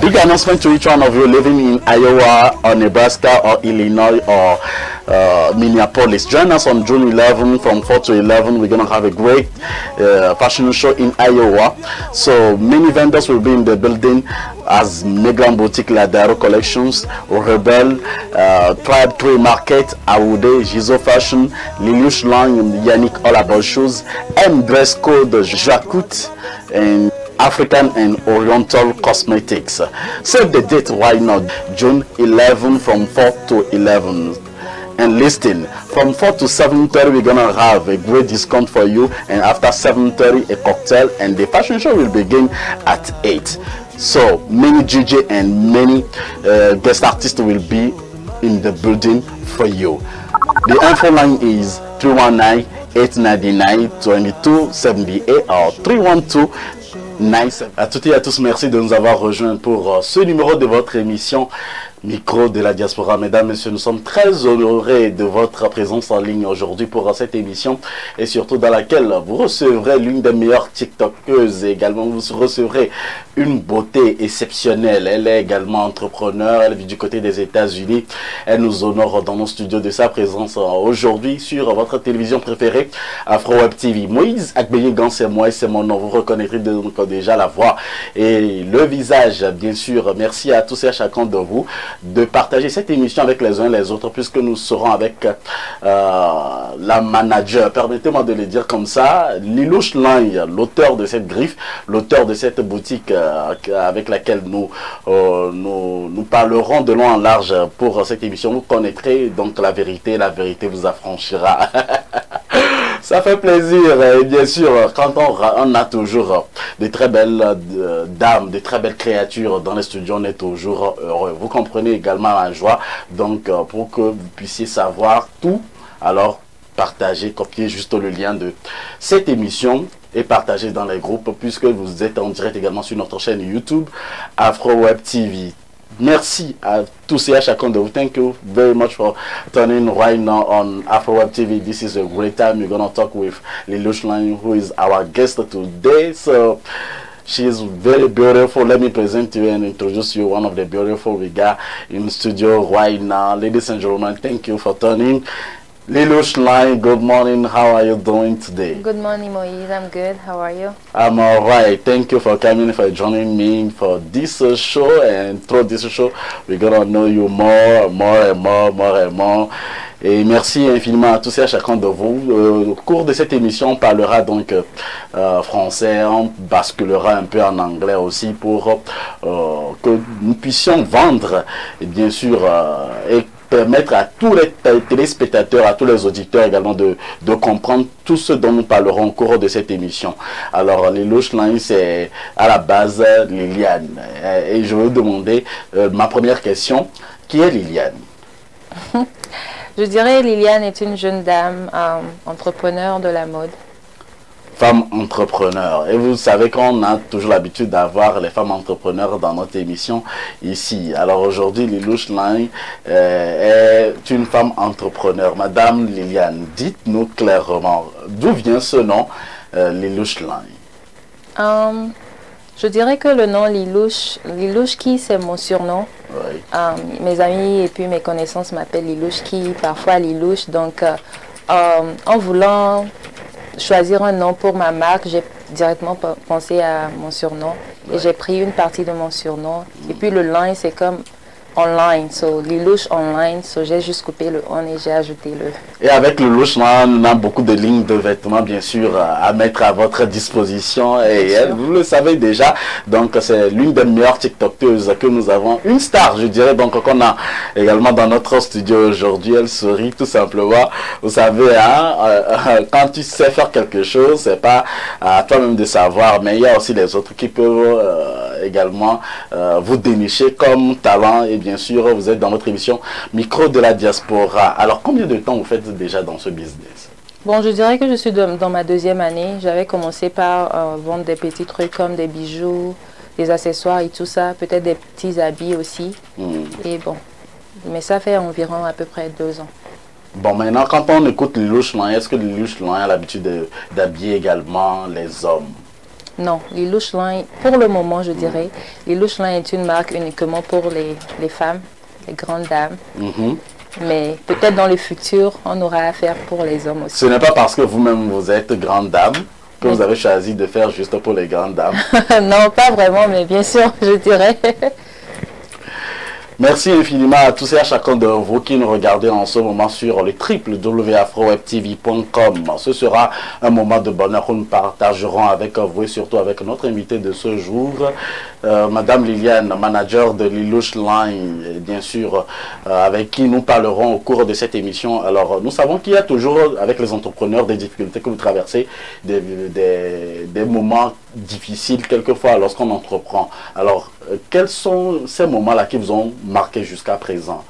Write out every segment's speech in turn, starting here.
Big announcement to each one of you living in Iowa or Nebraska or Illinois or Minneapolis. Join us on June 11 from 4 to 11. We're going to have a great fashion show in Iowa. So many vendors will be in the building as Meglan Boutique, Ladaro Collections, Rebel, Tribe Tree Market, Awude, Gizo Fashion, Liliush Lang, Yannick All About Shoes, M Dress Code, Jacquot, and African and Oriental Cosmetics. Save the date, why not? June 11 from 4 to 11. And listen, from 4 to 7:30 we're gonna have a great discount for you, and after 7:30 a cocktail, and the fashion show will begin at 8. So many DJ and many guest artists will be in the building for you. The info line is 319-899-2278 or 312 À toutes et à tous, merci de nous avoir rejoints pour ce numéro de votre émission Micro de la Diaspora. Mesdames, Messieurs, nous sommes très honorés de votre présence en ligne aujourd'hui pour cette émission, et surtout dans laquelle vous recevrez l'une des meilleures TikTokeuses, et également vous recevrez une beauté exceptionnelle. Elle est également entrepreneur, elle vit du côté des États-Unis. Elle nous honore dans nos studios de sa présence aujourd'hui sur votre télévision préférée, Afro Web TV. Moïse Agbeyegan, c'est moi et c'est mon nom. Vous reconnaîtrez donc déjà la voix et le visage, bien sûr. Merci à tous et à chacun de vous de partager cette émission avec les uns et les autres, puisque nous serons avec la manager, permettez-moi de le dire comme ça, Lilouche Lang, l'auteur de cette griffe, l'auteur de cette boutique avec laquelle nous parlerons de long en large pour cette émission. Vous connaîtrez donc la vérité vous affranchira. Ça fait plaisir, et bien sûr, quand on a toujours de très belles dames, de très belles créatures dans les studios, on est toujours heureux. Vous comprenez également la joie, donc pour que vous puissiez savoir tout, alors partagez, copiez juste le lien de cette émission et partagez dans les groupes, puisque vous êtes en direct également sur notre chaîne YouTube, Afro Web TV. Merci à tous et à chacun de vous. Thank you very much for turning right now on Afro Web TV. This is a great time. We're going to talk with Lilouche Lang, who is our guest today. So she is very beautiful. Let me present you and introduce you one of the beautiful we got in studio right now. Ladies and gentlemen, thank you for turning. Lilouche Lang, good morning. How are you doing today? Good morning, Moise. I'm good. How are you? I'm alright. Thank you for coming, for joining me for this show. And through this show, we're gonna know you more and more. Et merci infiniment à tous et à chacun de vous. Au cours de cette émission, on parlera donc français, on basculera un peu en anglais aussi pour que nous puissions vendre, et bien sûr, et permettre à tous les téléspectateurs, à tous les auditeurs également de comprendre tout ce dont nous parlerons au cours de cette émission. Alors, Lilouche Lang, c'est à la base Liliane. Et je vais vous demander ma première question. Qui est Liliane? Je dirais Liliane est une jeune dame entrepreneur de la mode. Femme entrepreneur. Et vous savez qu'on a toujours l'habitude d'avoir les femmes entrepreneurs dans notre émission ici. Alors aujourd'hui, Lilouche Lang est une femme entrepreneur. Madame Liliane, dites-nous clairement, d'où vient ce nom Lilouche Lang? Je dirais que le nom Lilouche qui c'est mon surnom. Oui. Mes amis et puis mes connaissances m'appellent Lilouche qui, parfois Lilouche. Donc en voulant choisir un nom pour ma marque, j'ai directement pensé à mon surnom, et j'ai pris une partie de mon surnom. Et puis le line, c'est comme online, so Lilouche online, so j'ai juste coupé le on et j'ai ajouté le. Et avec Lilouche, on a beaucoup de lignes de vêtements bien sûr à mettre à votre disposition, et elle, vous le savez déjà, donc c'est l'une des meilleures TikTokeuses que nous avons, une star je dirais, donc qu'on a également dans notre studio aujourd'hui. Elle sourit tout simplement, vous savez, hein, quand tu sais faire quelque chose, c'est pas à toi-même de savoir, mais il y a aussi les autres qui peuvent également vous dénicher comme talent. Et bien sûr, vous êtes dans votre émission Micro de la Diaspora. Alors, combien de temps vous faites déjà dans ce business? Bon, je dirais que je suis dans ma deuxième année. J'avais commencé par vendre des petits trucs comme des bijoux, des accessoires et tout ça, peut-être des petits habits aussi. Et bon, mais ça fait environ à peu près 2 ans. Bon, maintenant, quand on écoute Lilouche Lang, est-ce que Lilouche Lang a l'habitude d'habiller également les hommes? Non, Lelouch Line, pour le moment, je dirais, Lelouch Line est une marque uniquement pour les femmes, les grandes dames. Mais peut-être dans le futur, on aura affaire pour les hommes aussi. Ce n'est pas parce que vous-même vous êtes grande dame que vous avez choisi de faire juste pour les grandes dames. Non, pas vraiment, mais bien sûr, je dirais. Merci infiniment à tous et à chacun de vous qui nous regardez en ce moment sur le www.afrowebtv.com. Ce sera un moment de bonheur que nous partagerons avec vous et surtout avec notre invité de ce jour, Madame Liliane, manager de Lelouch Line, et bien sûr, avec qui nous parlerons au cours de cette émission. Alors, nous savons qu'il y a toujours, avec les entrepreneurs, des difficultés que vous traversez, des moments difficiles quelquefois lorsqu'on entreprend. Alors, quels sont ces moments-là qui vous ont marqué jusqu'à présent,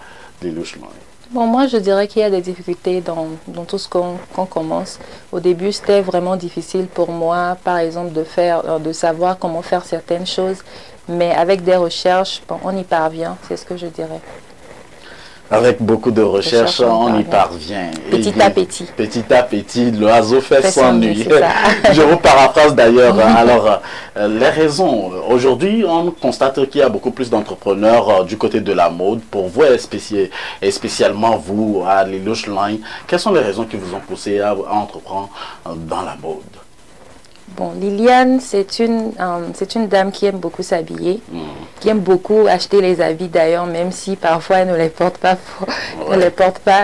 Lelouch Line? Bon, moi, je dirais qu'il y a des difficultés dans tout ce qu'on commence. Au début, c'était vraiment difficile pour moi, par exemple, de savoir comment faire certaines choses. Mais avec des recherches, bon, on y parvient, c'est ce que je dirais. Avec beaucoup de recherches, on y parvient. Petit à petit. Petit à petit, l'oiseau fait son nuit. Ça. Je vous paraphrase d'ailleurs. Alors, les raisons. Aujourd'hui, on constate qu'il y a beaucoup plus d'entrepreneurs du côté de la mode. Pour vous, et spécialement vous, à Lelouch Line, quelles sont les raisons qui vous ont poussé à entreprendre dans la mode? Bon, Liliane, c'est une dame qui aime beaucoup s'habiller, qui aime beaucoup acheter les habits d'ailleurs, même si parfois elle ne les porte pas,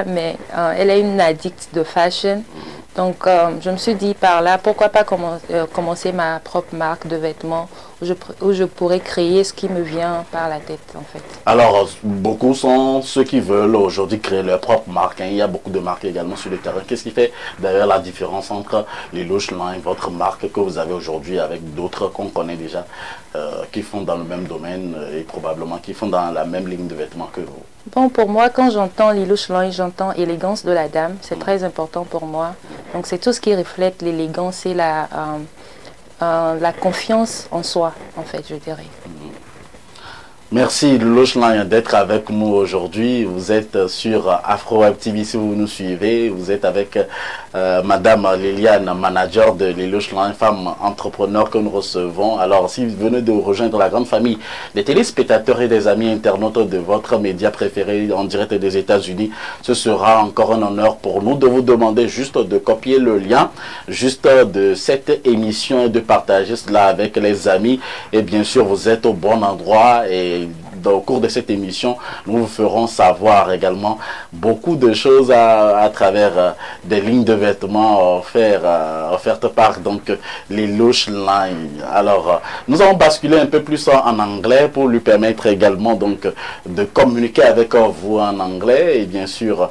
mais elle est une addict de fashion. Donc, je me suis dit par là, pourquoi pas commencer ma propre marque de vêtements où je pourrais créer ce qui me vient par la tête, en fait. Alors, beaucoup sont ceux qui veulent aujourd'hui créer leur propre marque. Il y a beaucoup de marques également sur le terrain. Qu'est-ce qui fait d'ailleurs la différence entre Lelouch Line, votre marque que vous avez aujourd'hui, avec d'autres qu'on connaît déjà, qui font dans le même domaine et probablement qui font dans la même ligne de vêtements que vous? Bon, pour moi, quand j'entends Lelouch Line, j'entends élégance de la dame. C'est très important pour moi. Donc, c'est tout ce qui reflète l'élégance et la confiance en soi, en fait, je dirais. Merci Lelouch Line d'être avec nous aujourd'hui. Vous êtes sur Afroweb TV si vous nous suivez. Vous êtes avec Madame Liliane, manager de Lelouch Line, femme entrepreneur que nous recevons. Alors, si vous venez de rejoindre la grande famille des téléspectateurs et des amis internautes de votre média préféré en direct des États-Unis, ce sera encore un honneur pour nous de vous demander juste de copier le lien juste de cette émission et de partager cela avec les amis. Et bien sûr, vous êtes au bon endroit et au cours de cette émission, nous vous ferons savoir également beaucoup de choses à travers des lignes de vêtements offertes par donc Lelouch Line. Alors, nous allons basculer un peu plus en anglais pour lui permettre également donc de communiquer avec vous en anglais et bien sûr.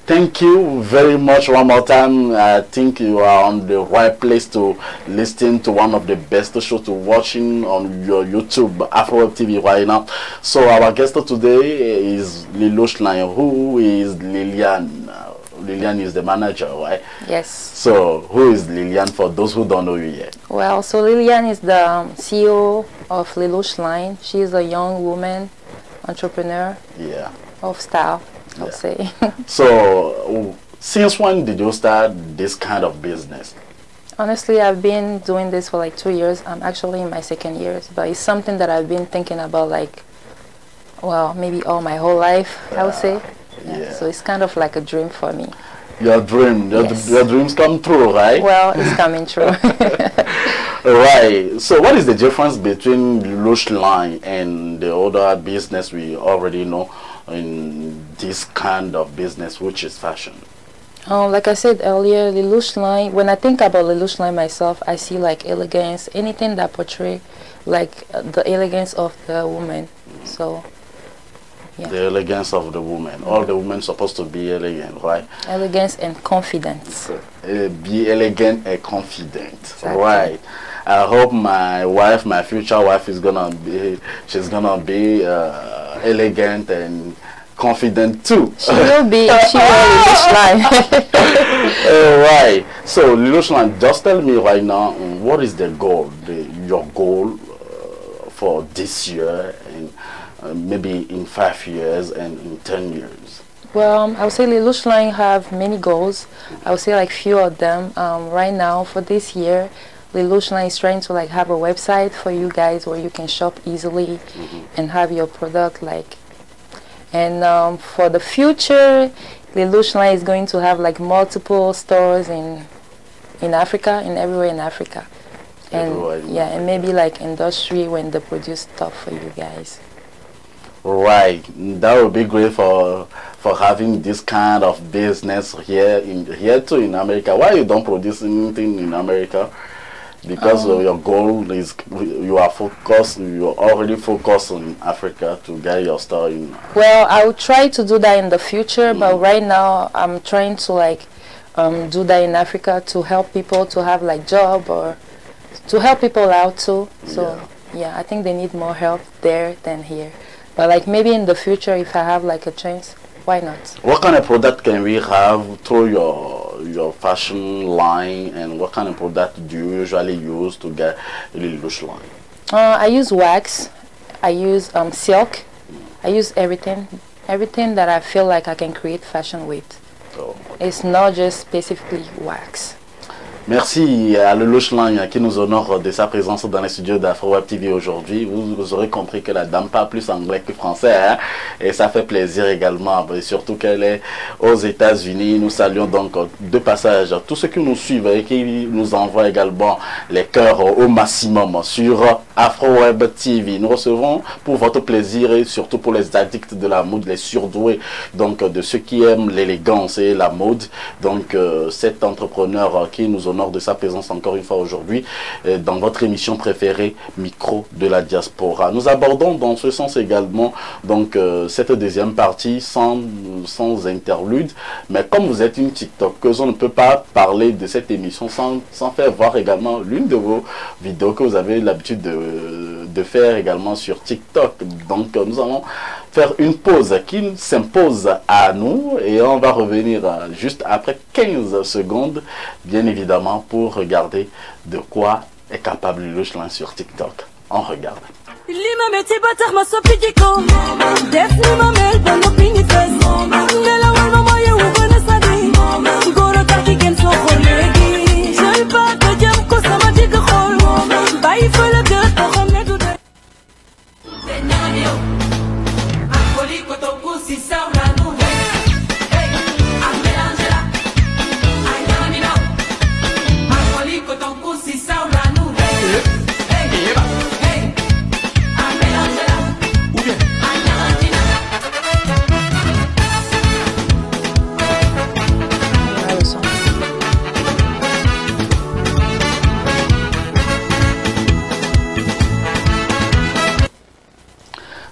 Thank you very much one more time. I think you are on the right place to listen to one of the best shows to watching on your YouTube, Afroweb TV right now. So our guest today is Lelouch Line. Who is Liliane? Liliane is the manager, right? Yes. So who is Liliane for those who don't know you yet? Well, so Liliane is the CEO of Lelouch Line. She is a young woman, entrepreneur, of style. I'll say. So, since when did you start this kind of business? Honestly, I've been doing this for like 2 years. I'm actually in my second year, but it's something that I've been thinking about like, well, maybe all my whole life, I would say. So it's kind of like a dream for me. Your dream, your dreams come true, right? Well, it's coming true. Right. So what is the difference between Lelouch Line and the other business we already know in this kind of business, which is fashion? Like I said earlier, Lelouch Line, when I think about Lelouch Line myself, I see like elegance, anything that portray like the elegance of the woman. So, yeah. The elegance of the woman. All the women supposed to be elegant, right? Elegance and confidence. Be elegant and confident, exactly. Right. I hope my wife, my future wife, she's gonna be elegant and confident too. She will be if she wears Lelouch Line. Right. So Lelouch Line, just tell me right now, what is the goal, your goal for this year and maybe in 5 years and in 10 years? Well, I would say Lelouch Line have many goals. I would say like few of them. Right now for this year, Lelouch Line is trying to like have a website for you guys where you can shop easily and have your product like. And for the future, Lelouch Line is going to have like multiple stores in Africa, and everywhere in Africa. And yeah, and maybe like industry when they produce stuff for you guys. Right, that would be great for having this kind of business here too in America. Why you don't produce anything in America? Because your goal is you are already focused on Africa to get your store in. Well, I will try to do that in the future, but right now I'm trying to like do that in Africa to help people to have like job or to help people out too. So yeah, I think they need more help there than here. But like maybe in the future, if I have like a chance, why not? What kind of product can we have through your fashion line, and what kind of product do you usually use to get the Lelouch line? I use wax, I use silk, I use everything that I feel like I can create fashion with. Oh. It's not just specifically wax. Merci à Lelouch Line qui nous honore de sa présence dans les studios d'Afro-Web TV aujourd'hui. Vous aurez compris que la dame parle plus anglais que français, hein? Et ça fait plaisir également, et surtout qu'elle est aux États-Unis. Nous saluons donc de passage tous ceux qui nous suivent et qui nous envoient également les cœurs au maximum sur Afro-Web TV. Nous recevons pour votre plaisir et surtout pour les addicts de la mode, les surdoués, donc de ceux qui aiment l'élégance et la mode. Donc cet entrepreneur qui nous honore de sa présence encore une fois aujourd'hui dans votre émission préférée Micro de la Diaspora. Nous abordons dans ce sens également donc cette deuxième partie sans interlude, mais comme vous êtes une TikTokeuse, on ne peut pas parler de cette émission sans faire voir également l'une de vos vidéos que vous avez l'habitude de faire également sur TikTok. Donc nous allons faire une pause qui s'impose à nous et on va revenir juste après 15 secondes, bien évidemment, pour regarder de quoi est capable Lelouch Line sur TikTok. On regarde.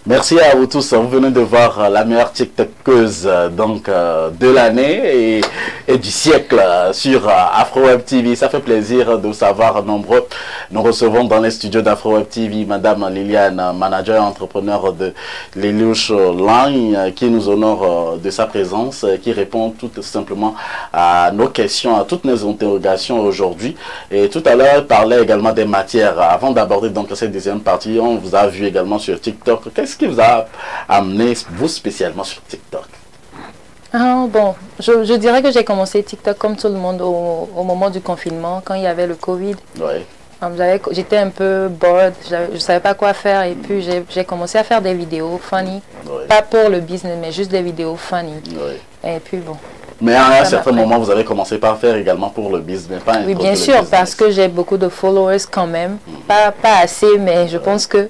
Merci à vous tous. Vous venez de voir la meilleure TikTokeuse donc de l'année et du siècle sur Afro-Web TV. Ça fait plaisir de vous savoir nombreux. Nous recevons dans les studios d'Afro-Web TV Madame Liliane, manager et entrepreneur de Lelouch Line, qui nous honore de sa présence, qui répond tout simplement à nos questions, à toutes nos interrogations aujourd'hui. Et tout à l'heure, elle parlait également des matières. Avant d'aborder donc cette deuxième partie, on vous a vu également sur TikTok. Qu'est-ce qui vous a amené, vous spécialement, sur TikTok? Bon, je dirais que j'ai commencé TikTok comme tout le monde au moment du confinement, quand il y avait le Covid. Ouais. J'étais un peu bored, je ne savais pas quoi faire et puis j'ai commencé à faire des vidéos funny. Ouais. Pas pour le business, mais juste des vidéos funny. Ouais. Et puis bon. Mais à un certain moment, vous avez commencé par faire également pour le business. Pas oui, bien sûr, parce que j'ai beaucoup de followers quand même. Pas assez, mais je pense que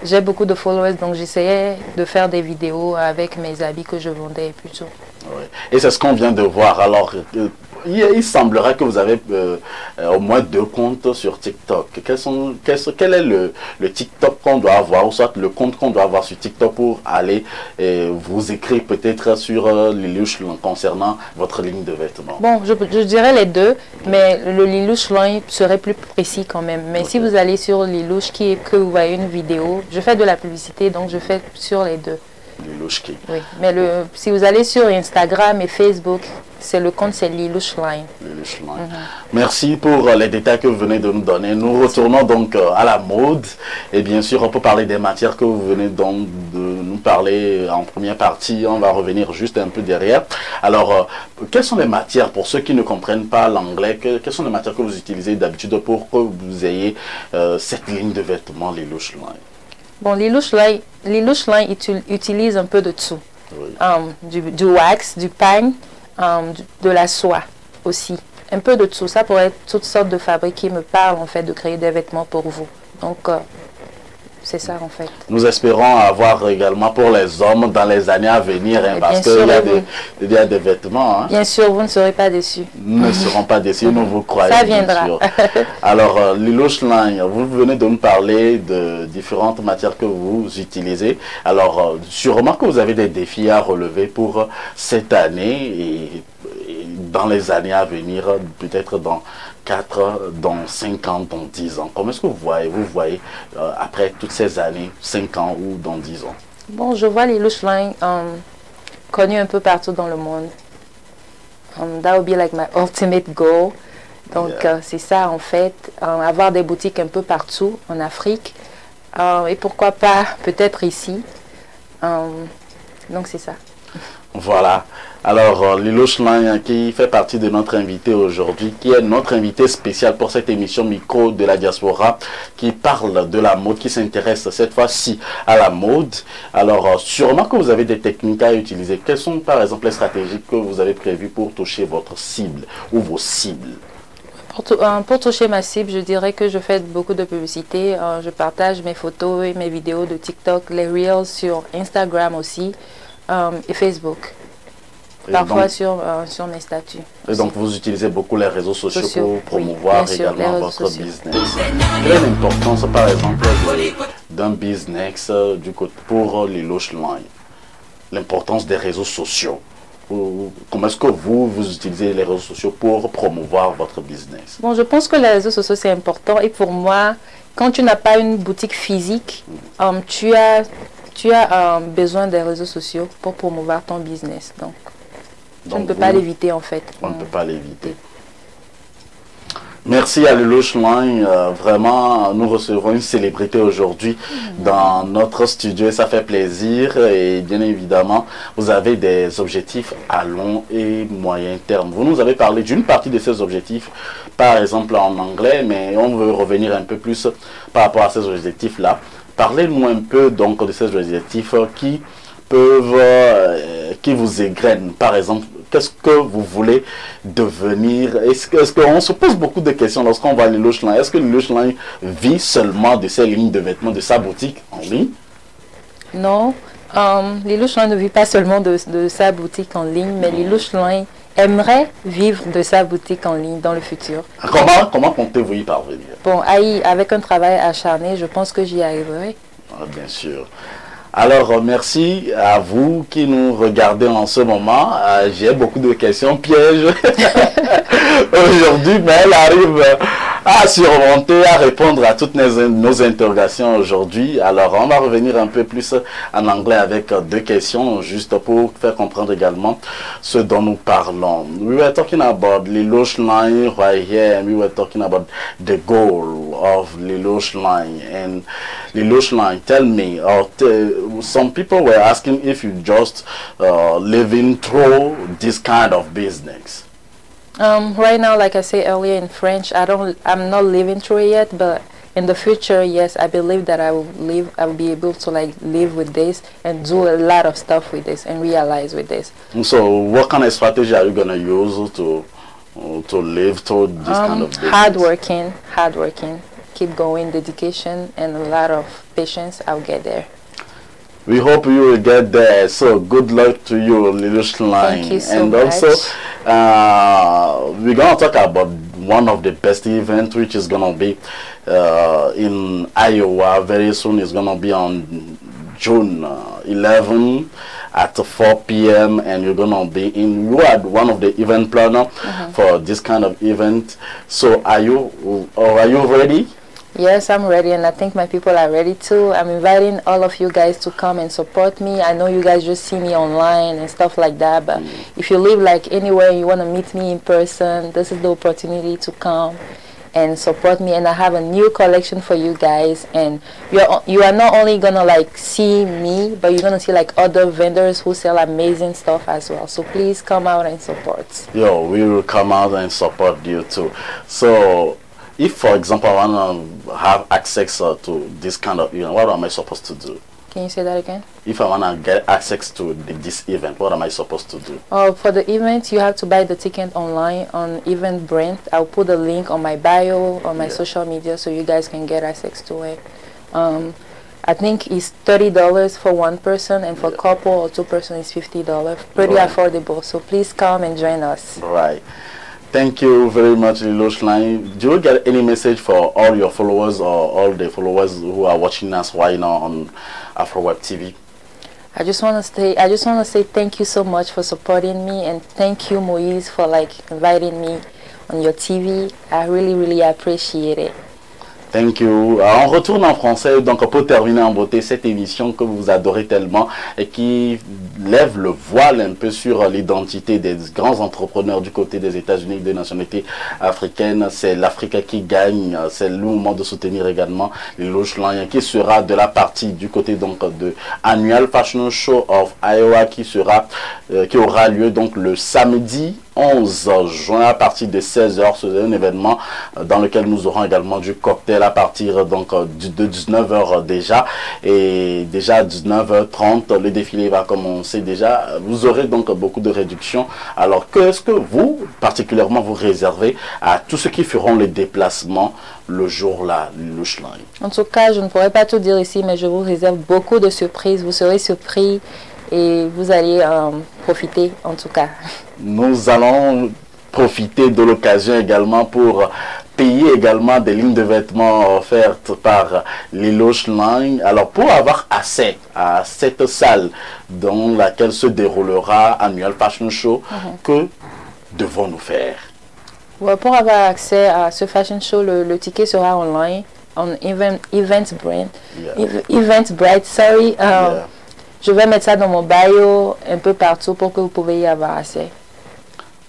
j'ai beaucoup de followers, donc j'essayais de faire des vidéos avec mes habits que je vendais plutôt. Oui. Et c'est ce qu'on vient de voir. Alors, il semblerait que vous avez au moins 2 comptes sur TikTok. Quel est le TikTok qu'on doit avoir, ou soit le compte qu'on doit avoir sur TikTok pour aller vous écrire peut-être sur Lelouch concernant votre ligne de vêtements? Bon, je dirais les deux, mais le Lelouch Line serait plus précis quand même. Mais si vous allez sur Lelouch, que vous voyez une vidéo, je fais de la publicité, donc je fais sur les deux. Lelouch. Oui, mais si vous allez sur Instagram et Facebook, c'est le compte, c'est Lilouche Line. Lilouche Line. Merci pour les détails que vous venez de nous donner. Nous retournons donc à la mode. Et bien sûr, on peut parler des matières que vous venez donc de nous parler en première partie. On va revenir juste un peu derrière. Alors, quelles sont les matières, pour ceux qui ne comprennent pas l'anglais, quelles sont les matières que vous utilisez d'habitude pour que vous ayez cette ligne de vêtements Lilouche Line? Bon, Lilouche Line utilise un peu de tout. Oui. Du wax, du pagne, de la soie aussi. Un peu de tout. Ça pourrait être toutes sortes de fabriques qui me parlent en fait de créer des vêtements pour vous. Donc, c'est ça en fait. Nous espérons avoir également pour les hommes dans les années à venir, hein, parce qu'il y a des vêtements. Hein. Bien sûr, vous ne serez pas déçus. Nous ne serons pas déçus, nous vous croyons. Ça viendra. Alors, Lilouche Line, vous venez de nous parler de différentes matières que vous utilisez. Alors, sûrement que vous avez des défis à relever pour cette année et dans les années à venir, peut-être dans 4, dans 5 ans, dans 10 ans. Comment est-ce que vous voyez après toutes ces années, 5 ans ou dans 10 ans? Bon, je vois Lilouche Line connu un peu partout dans le monde. That would be like my ultimate goal. Donc, c'est ça en fait, avoir des boutiques un peu partout en Afrique. Et pourquoi pas peut-être ici. Donc, c'est ça. Voilà. Alors, Lilouche Line, qui fait partie de notre invité aujourd'hui, qui est notre invité spécial pour cette émission Micro de la Diaspora, qui parle de la mode, qui s'intéresse cette fois-ci à la mode. Alors, sûrement que vous avez des techniques à utiliser. Quelles sont, par exemple, les stratégies que vous avez prévues pour toucher votre cible ou vos cibles? Pour toucher ma cible, je dirais que je fais beaucoup de publicité. Je partage mes photos et mes vidéos de TikTok, les Reels sur Instagram aussi et Facebook. Parfois donc, sur mes statuts. Et aussi. Donc vous utilisez beaucoup les réseaux sociaux pour promouvoir également votre business. Quelle est l'importance par exemple d'un business pour Lilouche Line? L'importance des réseaux sociaux. Comment est-ce que vous utilisez les réseaux sociaux pour promouvoir votre business? Bon, je pense que les réseaux sociaux c'est important et pour moi, quand tu n'as pas une boutique physique, tu as besoin des réseaux sociaux pour promouvoir ton business. Donc on ne peut pas l'éviter en fait. On ne peut pas l'éviter. Merci à Lilouche Line. Vraiment, nous recevons une célébrité aujourd'hui dans notre studio et ça fait plaisir. Et bien évidemment, vous avez des objectifs à long et moyen terme. Vous nous avez parlé d'une partie de ces objectifs, par exemple en anglais, mais on veut revenir un peu plus par rapport à ces objectifs-là. Parlez-nous un peu donc de ces objectifs qui vous égrènent. Par exemple, qu'est-ce que vous voulez devenir? Est-ce qu'on se pose beaucoup de questions lorsqu'on va à Lilouche Line? Est-ce que Lilouche Line vit seulement de ses lignes de vêtements, de sa boutique en ligne? Non, Lilouche Line ne vit pas seulement de sa boutique en ligne, mais Lilouche Line aimerait vivre de sa boutique en ligne dans le futur. Comment comptez-vous y parvenir? Bon, avec un travail acharné, je pense que j'y arriverai. Bien sûr. Alors, merci à vous qui nous regardez en ce moment. J'ai beaucoup de questions pièges aujourd'hui, mais elle arrive à surmonter, à répondre à toutes nos interrogations aujourd'hui. Alors, on va revenir un peu plus en anglais avec 2 questions, juste pour faire comprendre également ce dont nous parlons. We were talking about Lilouche Line right here, and we were talking about the goal of Lilouche Line. And Lilouche Line, tell me, some people were asking if you just living through this kind of business. Right now, like I said earlier in French, I'm not living through it yet, but in the future, yes, I believe that I will be able to like live with this and do a lot of stuff with this and realize with this. So what kind of strategy are you gonna use to live through this kind of business? Hard working, keep going, dedication, and a lot of patience. I'll get there. We hope you will get there. So good luck to you, Lilouche Line. Thank you so much. Also, we're going to talk about one of the best events, which is going to be in Iowa very soon. It's going to be on June 11 at 4 p.m. and you're going to be in. You are one of the event planner for this kind of event. So are you ready? Yes, I'm ready, and I think my people are ready too. I'm inviting all of you guys to come and support me. I know you guys just see me online and stuff like that, but if you live like anywhere and you want to meet me in person, this is the opportunity to come and support me. And I have a new collection for you guys, and you are not only gonna like see me, but you're gonna see like other vendors who sell amazing stuff as well. So please come out and support. Yo, we will come out and support you too. So if, for example, I want to have access to this kind of event, what am I supposed to do? Can you say that again? If I want to get access to this event, what am I supposed to do? For the event, you have to buy the ticket online on Eventbrite. I'll put the link on my bio, on my social media, so you guys can get access to it. I think it's $30 for one person, and for couple or two person it's $50. Pretty affordable, so please come and join us. Right. Thank you very much, Lilo Schlein. Do you get any message for all your followers or all the followers who are watching us right now on AfroWeb TV? I just want to say thank you so much for supporting me, and thank you, Moïse, for like inviting me on your TV. I really appreciate it. Thank you. On retourne en français, donc pour terminer en beauté cette émission que vous adorez tellement et qui lève le voile un peu sur l'identité des grands entrepreneurs du côté des États-Unis de nationalité africaine. C'est l'Afrique qui gagne. C'est le moment de soutenir également Lilo Schlein qui sera de la partie du côté donc de Annual Fashion Show of Iowa qui aura lieu donc le samedi 11 juin à partir de 16h. C'est un événement dans lequel nous aurons également du cocktail à partir donc de 19h déjà, et déjà à 19h30 le défilé va commencer déjà. Vous aurez donc beaucoup de réductions. Alors qu'est-ce que vous particulièrement vous réservez à tous ceux qui feront les déplacements le jour-là, Lilo Schlein? En tout cas, je ne pourrais pas tout dire ici, mais je vous réserve beaucoup de surprises. Vous serez surpris et vous allez profiter en tout cas. Nous allons profiter de l'occasion également pour payer également des lignes de vêtements offertes par Lilo Schlein. Alors pour avoir accès à cette salle dans laquelle se déroulera Annual Fashion Show, que devons-nous faire? Ouais, pour avoir accès à ce fashion show, le ticket sera online on Eventbrite. Eventbrite, sorry. Je vais mettre ça dans mon bio un peu partout pour que vous pouvez y avoir accès.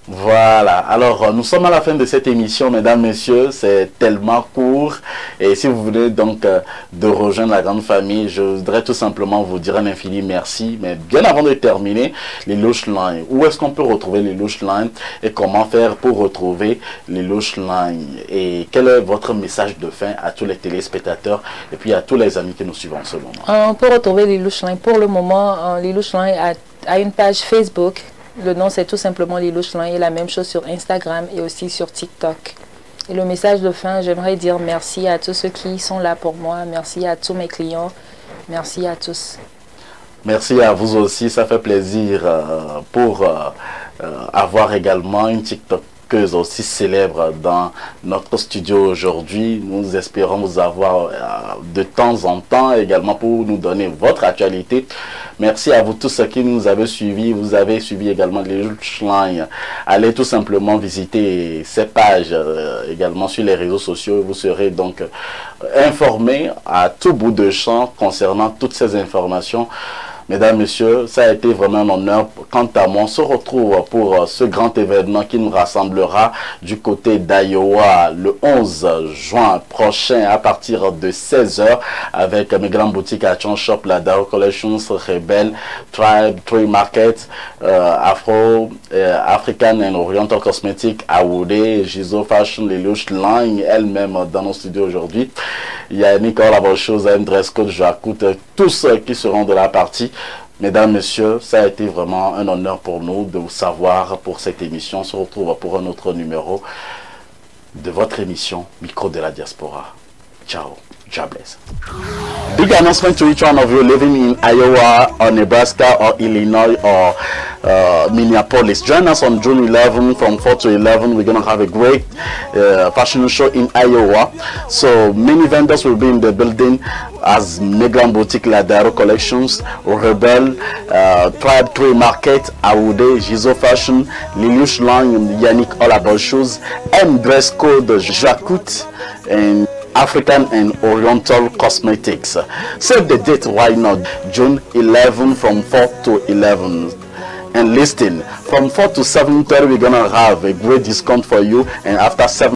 Voilà, alors nous sommes à la fin de cette émission, mesdames, messieurs, c'est tellement court, et si vous voulez donc de rejoindre la grande famille, je voudrais tout simplement vous dire un infini merci. Mais bien avant de terminer, Lilo Schlein, où est-ce qu'on peut retrouver Lilo Schlein et comment faire pour retrouver Lilo Schlein, et quel est votre message de fin à tous les téléspectateurs et puis à tous les amis que nous suivons en ce moment? On peut retrouver Lilo Schlein pour le moment. Lilo Schlein a une page Facebook. Le nom, c'est tout simplement Lilo Schlein, et la même chose sur Instagram et aussi sur TikTok. Et le message de fin, j'aimerais dire merci à tous ceux qui sont là pour moi. Merci à tous mes clients. Merci à tous. Merci à vous aussi. Ça fait plaisir pour avoir également une TikTokeuse aussi célèbre dans notre studio aujourd'hui. Nous espérons vous avoir de temps en temps également pour nous donner votre actualité. Merci à vous tous qui nous avez suivis. Vous avez suivi également Lilo Schlein. Allez tout simplement visiter ces pages également sur les réseaux sociaux. Vous serez donc informés à tout bout de champ concernant toutes ces informations. Mesdames, Messieurs, ça a été vraiment un honneur. Quant à moi, on se retrouve pour ce grand événement qui nous rassemblera du côté d'Iowa le 11 juin prochain à partir de 16h avec mes grandes boutiques à Shop, la Dao Collections, Rebel, Tribe, Tree Market, African and Oriental Cosmetics, Awude, Gizo Fashion, Lilo Schlein, elle-même dans nos studios aujourd'hui. Il y a Nicole Labochose, M. Drescott, Jacques, tous ceux qui seront de la partie. Mesdames, Messieurs, ça a été vraiment un honneur pour nous de vous savoir pour cette émission. On se retrouve pour un autre numéro de votre émission Micro de la Diaspora. Ciao. God bless. Big announcement to each one of you living in Iowa or Nebraska or Illinois or Minneapolis. Join us on June 11 from 4 to 11. We're going to have a great fashion show in Iowa. So many vendors will be in the building as Megran Boutique, La Daro Collections, Rebel, Tribe Tree Market, Awude, Gizo Fashion, Lilo Schlein, Yannick All About Shoes, M Dress Code, Jacques, and African and Oriental Cosmetics. Save the date, why not? June 11 from 4 to 11. And listing from 4 to 7:30, we're gonna have a great discount for you, and after 7